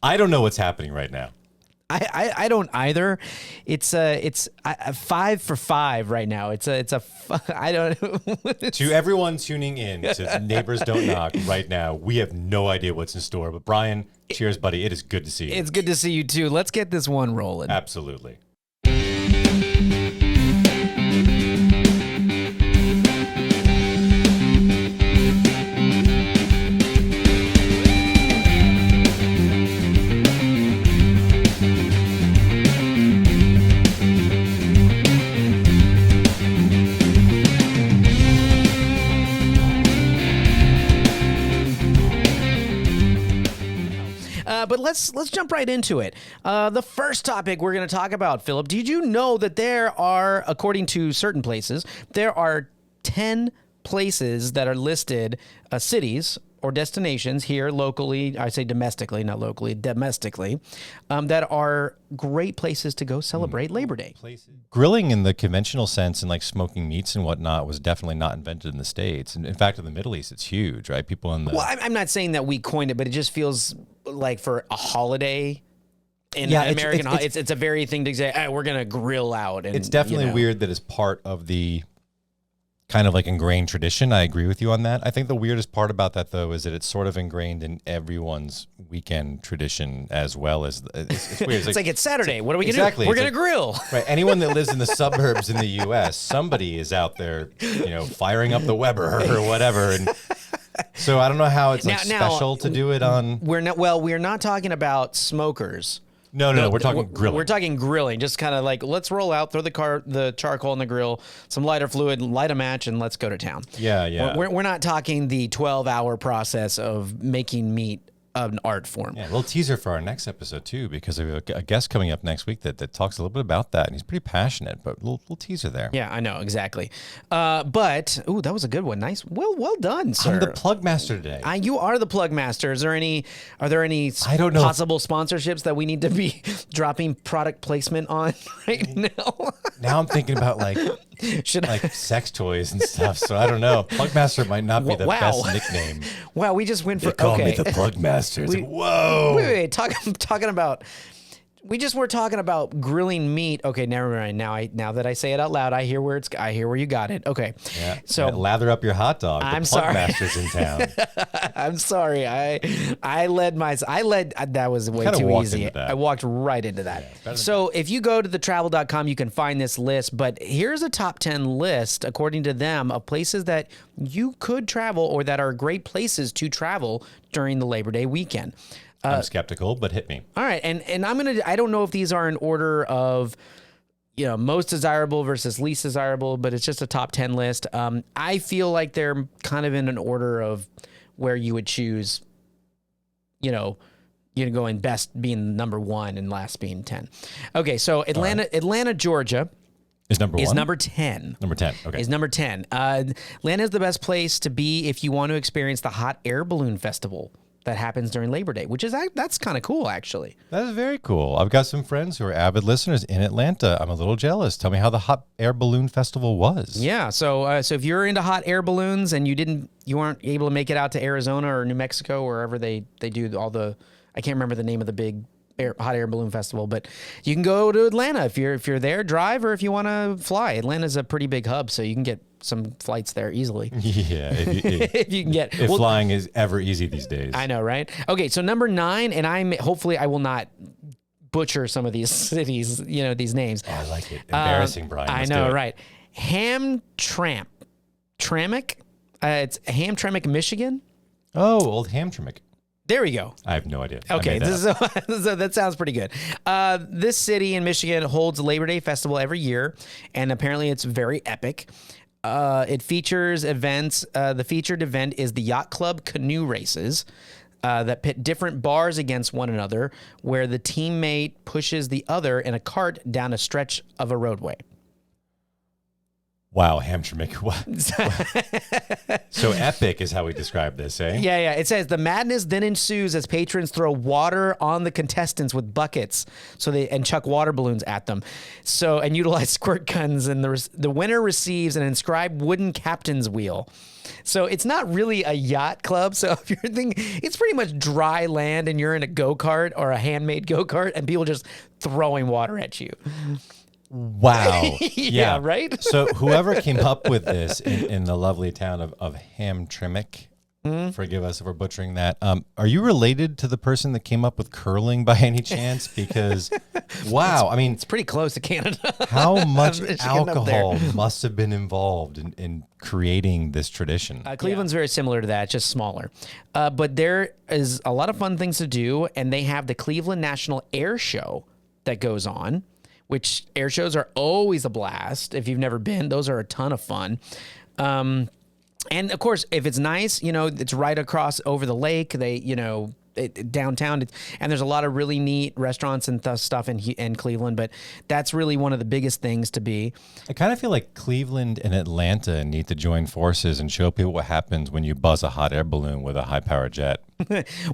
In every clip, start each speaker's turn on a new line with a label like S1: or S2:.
S1: I don't know what's happening right now.
S2: I don't either. It's 5 for 5 right now. I don't.
S1: To everyone tuning in to Neighbors Don't Knock right now, we have no idea what's in store. But Brian, cheers, buddy. It is good to see you.
S2: It's good to see you too. Let's get this one rolling.
S1: Absolutely.
S2: But let's jump right into it. The first topic we're going to talk about, Philip, did you know that there are, according to certain places, there are 10 places that are listed, cities or destinations here locally, I say domestically, not locally, domestically, that are great places to go celebrate Labor Day.
S1: Grilling in the conventional sense and like smoking meats and whatnot was definitely not invented in the States. And in fact, in the Middle East, it's huge, right? People in the...
S2: Well, I'm not saying that we coined it, but it just feels like for a holiday in American, it's a very thing to say, hey, we're going to grill out. And,
S1: it's definitely weird that it's part of the kind of like ingrained tradition. I agree with you on that. I think the weirdest part about that, though, is that it's sort of ingrained in everyone's weekend tradition as well as it's weird.
S2: It's like it's Saturday. What are we going to do? We're going to grill.
S1: Right. Anyone that lives in the suburbs in the U.S., somebody is out there, firing up the Weber or whatever. And so I don't know how it's special to do it on.
S2: We're not talking about smokers.
S1: No. We're talking grilling.
S2: We're talking grilling. Just kind of like, let's roll out, throw the charcoal in the grill, some lighter fluid, light a match, and let's go to town.
S1: Yeah.
S2: We're not talking the 12-hour process of making meat an art form.
S1: Yeah, a little teaser for our next episode too, because we have a guest coming up next week that talks a little bit about that, and he's pretty passionate. But little teaser there.
S2: Yeah, I know exactly. But that was a good one. Nice, well done, sir.
S1: I'm the plug master today.
S2: You are the plug master. Are there any
S1: I don't know
S2: possible sponsorships that we need to be dropping product placement on right now?
S1: Now I'm thinking about like sex toys and stuff. So I don't know. Plug master might not be the best nickname.
S2: Wow, we just went for
S1: call me the plug master. It's like, whoa.
S2: Wait. Talking about. We just were talking about grilling meat. Okay, never mind. Now that I say it out loud, I hear where you got it. Okay.
S1: Yeah.
S2: So
S1: lather up your hot dog.
S2: I'm
S1: the
S2: sorry.
S1: Plug master's in town.
S2: I'm sorry. I led that was way too easy. I walked right into that. Yeah, so if you go to thetravel.com, you can find this list, but here's a top 10 list according to them of places that you could travel or that are great places to travel during the Labor Day weekend.
S1: I'm skeptical, but hit me.
S2: All right, and I don't know if these are in order of, most desirable versus least desirable, but it's just a top 10 list. I feel like they're kind of in an order of where you would choose, going best being number 1 and last being 10. Okay, so Atlanta, Georgia.
S1: Is number 1?
S2: Is number 10.
S1: Number 10, okay.
S2: Is number 10. Atlanta is the best place to be if you want to experience the hot air balloon festival that happens during Labor Day, that's kind of cool, actually.
S1: That is very cool. I've got some friends who are avid listeners in Atlanta. I'm a little jealous. Tell me how the hot air balloon festival was.
S2: Yeah, so if you're into hot air balloons and you weren't able to make it out to Arizona or New Mexico, wherever they do all the, I can't remember the name of the big hot air balloon festival, but you can go to Atlanta if you're there, drive, or if you want to fly. Atlanta's a pretty big hub, so you can get some flights there easily.
S1: Yeah,
S2: if you can get.
S1: If flying is ever easy these days.
S2: I know, right? Okay, so number 9, and hopefully I will not butcher some of these cities, these names.
S1: Oh, I like it. Embarrassing, Brian.
S2: I know, right? Hamtramck. It's Hamtramck, Michigan.
S1: Oh, old Hamtramck.
S2: There we go.
S1: I have no idea.
S2: Okay, that sounds pretty good. This city in Michigan holds a Labor Day festival every year, and apparently it's very epic. It features events. The featured event is the Yacht Club canoe races that pit different bars against one another, where the teammate pushes the other in a cart down a stretch of a roadway.
S1: Wow, Hamtramck. So epic is how we describe this, eh?
S2: Yeah. It says the madness then ensues as patrons throw water on the contestants with buckets, and chuck water balloons at them, and utilize squirt guns. And the winner receives an inscribed wooden captain's wheel. So it's not really a yacht club. So if you're thinking, it's pretty much dry land, and you're in a go-kart or a handmade go-kart, and people just throwing water at you.
S1: Wow.
S2: Yeah, right?
S1: So whoever came up with this in the lovely town of Hamtramck, forgive us if we're butchering that, are you related to the person that came up with curling by any chance? Because, wow, I mean...
S2: It's pretty close to Canada.
S1: How much alcohol must have been involved in creating this tradition?
S2: Cleveland's very similar to that, just smaller. But there is a lot of fun things to do, and they have the Cleveland National Air Show that goes on, which air shows are always a blast. If you've never been, those are a ton of fun. And of course, if it's nice, it's right across over the lake. Downtown, and there's a lot of really neat restaurants and stuff in Cleveland, but that's really one of the biggest things to be.
S1: I kind of feel like Cleveland and Atlanta need to join forces and show people what happens when you buzz a hot air balloon with a high-powered jet.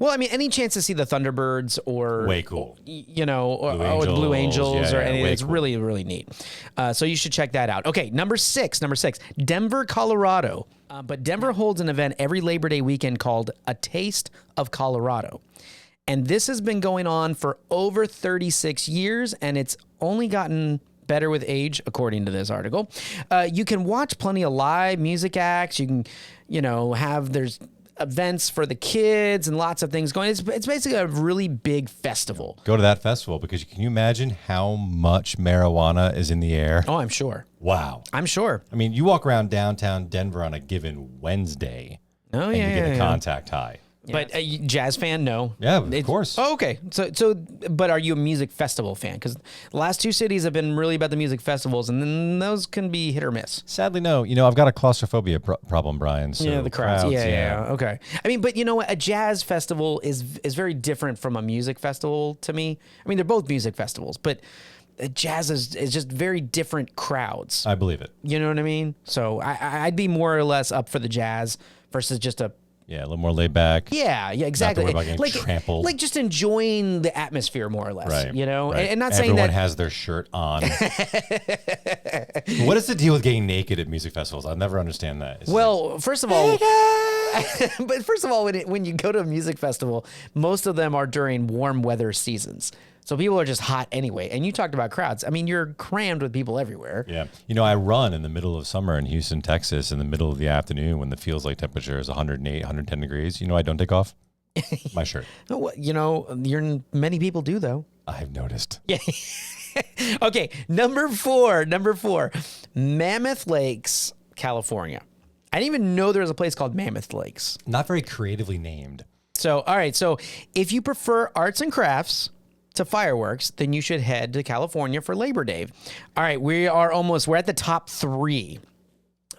S2: Well, I mean, any chance to see the Thunderbirds or
S1: way cool,
S2: or Blue Angels or anything, it's cool. Really, really neat. So you should check that out. Okay, number six, Denver, Colorado. But Denver holds an event every Labor Day weekend called A Taste of Colorado. And this has been going on for over 36 years, and it's only gotten better with age, according to this article. You can watch plenty of live music acts. You can, there's events for the kids and lots of things going. It's basically a really big festival.
S1: Go to that festival, because can you imagine how much marijuana is in the air?
S2: Oh, I'm sure.
S1: Wow.
S2: I'm sure.
S1: I mean, you walk around downtown Denver on a given Wednesday, and you get a contact high.
S2: But jazz fan, no.
S1: Yeah, of course.
S2: Oh, okay. But are you a music festival fan? Because the last two cities have been really about the music festivals, and then those can be hit or miss.
S1: Sadly, no. I've got a claustrophobia problem, Brian. So
S2: the crowds. Yeah. Okay. I mean, but you know what? A jazz festival is very different from a music festival to me. I mean, they're both music festivals, but jazz is just very different crowds.
S1: I believe it.
S2: You know what I mean? So I'd be more or less up for the jazz versus just a...
S1: Yeah, a little more laid back.
S2: Yeah, exactly.
S1: Not to worry about getting trampled.
S2: Like just enjoying the atmosphere more or less,
S1: right,
S2: right. And not saying
S1: everyone
S2: that
S1: has their shirt on. What is the deal with getting naked at music festivals? I'll never understand that.
S2: First of all, when you go to a music festival, most of them are during warm weather seasons. So people are just hot anyway. And you talked about crowds. I mean, you're crammed with people everywhere.
S1: Yeah. I run in the middle of summer in Houston, Texas, in the middle of the afternoon when the feels like temperature is 108, 110 degrees. I don't take off my shirt.
S2: Many people do, though.
S1: I've noticed.
S2: Yeah. Okay. Number four, Mammoth Lakes, California. I didn't even know there was a place called Mammoth Lakes.
S1: Not very creatively named.
S2: So, all right. So if you prefer arts and crafts to fireworks, then you should head to California for Labor Day. All right, we're at the top three.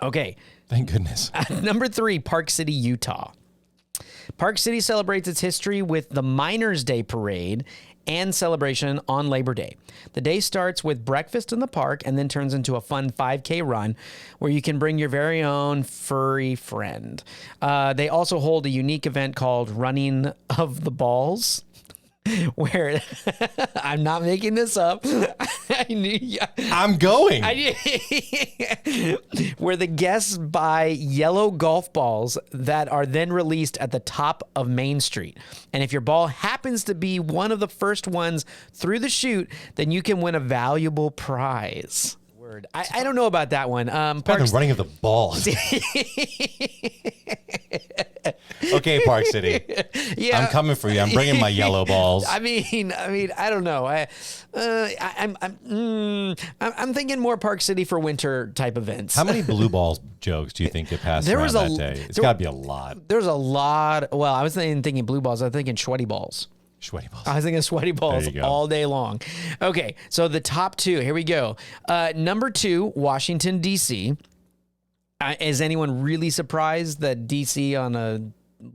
S2: Okay.
S1: Thank goodness.
S2: Number 3, Park City, Utah. Park City celebrates its history with the Miners' Day Parade and celebration on Labor Day. The day starts with breakfast in the park and then turns into a fun 5K run where you can bring your very own furry friend. They also hold a unique event called Running of the Balls, where I'm not making this up.
S1: I'm going.
S2: Where the guests buy yellow golf balls that are then released at the top of Main Street. And if your ball happens to be one of the first ones through the chute, then you can win a valuable prize. I don't know about that one.
S1: Running of the balls. Okay, Park City. Yeah, I'm coming for you. I'm bringing my yellow balls.
S2: I mean, I don't know. I'm thinking more Park City for winter type events.
S1: How many blue balls jokes do you think get passed around that day? It's got to be a lot.
S2: There's a lot. Well, I was thinking blue balls. I was thinking sweaty balls.
S1: Sweaty balls.
S2: I was thinking sweaty balls all day long. Okay, so the top 2. Here we go. Number 2, Washington, D.C. Is anyone really surprised that D.C. on a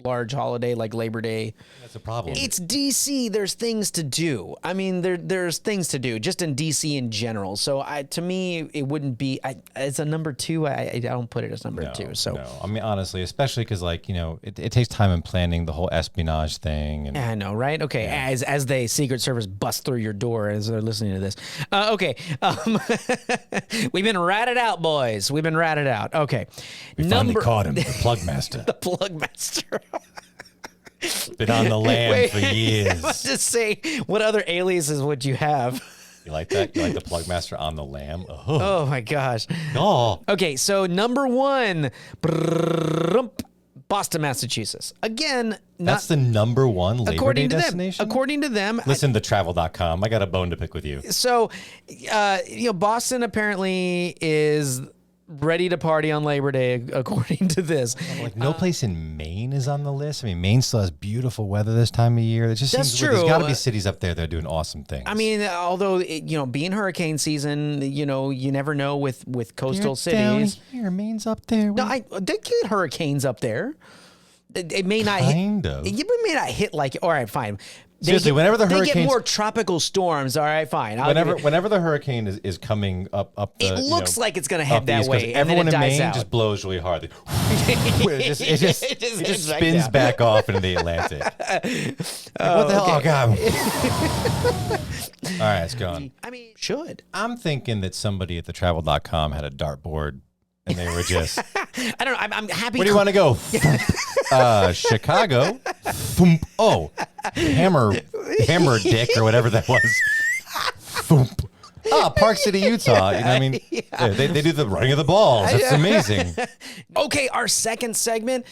S2: large holiday like Labor Day.
S1: That's a problem.
S2: It's DC. There's things to do. I mean, there's things to do just in DC in general. So to me, it wouldn't be as a number 2. I don't put it as number 2. So
S1: no. I mean, honestly, especially because like it takes time in planning the whole espionage thing. And
S2: yeah, I know, right? Okay, as the Secret Service bust through your door as they're listening to this. Okay, we've been ratted out, boys. We've been ratted out. Okay,
S1: we finally caught him, the plug master.
S2: The plug master.
S1: Been on the lam for years.
S2: Let's just say, what other aliases would you have?
S1: You like that? You like the plug master on the lam?
S2: Oh my gosh.
S1: Oh.
S2: Okay, so number 1, Boston, Massachusetts. Again,
S1: that's the number 1 Labor Day destination?
S2: According to them.
S1: Listen to travel.com. I got a bone to pick with you.
S2: So, Boston apparently is ready to party on Labor Day, according to this.
S1: Like no place in Maine is on the list. I mean, Maine still has beautiful weather this time of year. It just seems
S2: true.
S1: There's got to be cities up there that are doing awesome things.
S2: I mean, although being hurricane season, you never know with coastal cities.
S1: Down here, Maine's up there.
S2: No, they get hurricanes up there. It may not
S1: kind of.
S2: It may not hit like. All right, fine.
S1: Seriously, whenever the
S2: they
S1: hurricanes,
S2: get more tropical storms. All right, fine.
S1: Whenever the hurricane is coming up the,
S2: it looks like it's going to head that way, and
S1: everyone
S2: then it
S1: in
S2: dies
S1: Maine
S2: out.
S1: just blows really hard. it just spins back off into the Atlantic. What the hell? Oh God! All right, it's gone.
S2: I mean, should
S1: I'm thinking that somebody at the travel.com had a dartboard and they were just.
S2: I don't know. I'm happy.
S1: Where do you want to go? Chicago. Oh, hammer dick or whatever that was. Park City, Utah. You know what I mean? Yeah. They do the running of the balls. It's amazing.
S2: Okay, our second segment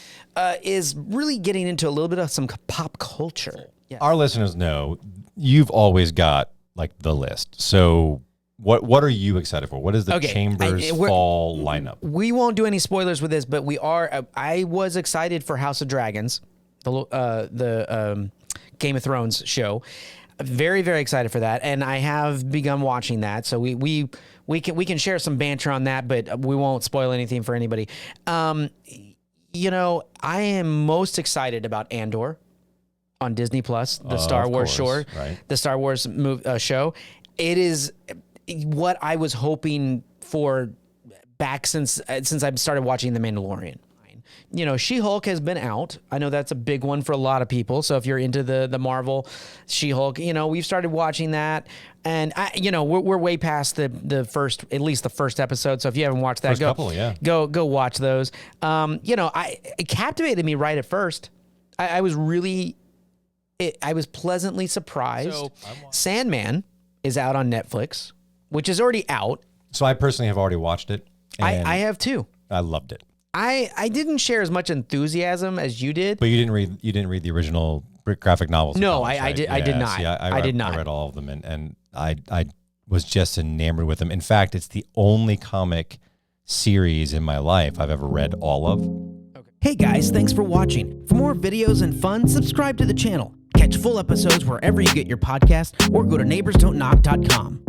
S2: is really getting into a little bit of some pop culture.
S1: Yeah. Our listeners know you've always got like the list. So what are you excited for? What is the Chambers fall lineup?
S2: We won't do any spoilers with this, but we are. I was excited for House of Dragons, the Game of Thrones show. Very, very excited for that, and I have begun watching that. So we can share some banter on that, but we won't spoil anything for anybody. I am most excited about Andor on Disney Plus, the Star Wars show. Right. The Star Wars show. It is what I was hoping for back since I started watching The Mandalorian. She-Hulk has been out. I know that's a big one for a lot of people. So if you're into the Marvel She-Hulk, we've started watching that, and we're way past the first, at least the first episode. So if you haven't watched that, go watch those. It captivated me right at first. I was pleasantly surprised. So, Sandman is out on Netflix, which is already out.
S1: So I personally have already watched it.
S2: I have too.
S1: I loved it.
S2: I didn't share as much enthusiasm as you did.
S1: But you didn't read the original graphic novels.
S2: No,
S1: comics,
S2: I
S1: right?
S2: did. I did not.
S1: See,
S2: I did not.
S1: I read all of them, and I was just enamored with them. In fact, it's the only comic series in my life I've ever read all of.
S3: Okay. Hey guys, thanks for watching. For more videos and fun, subscribe to the channel. Catch full episodes wherever you get your podcast, or go to neighborsdon'tknock.com.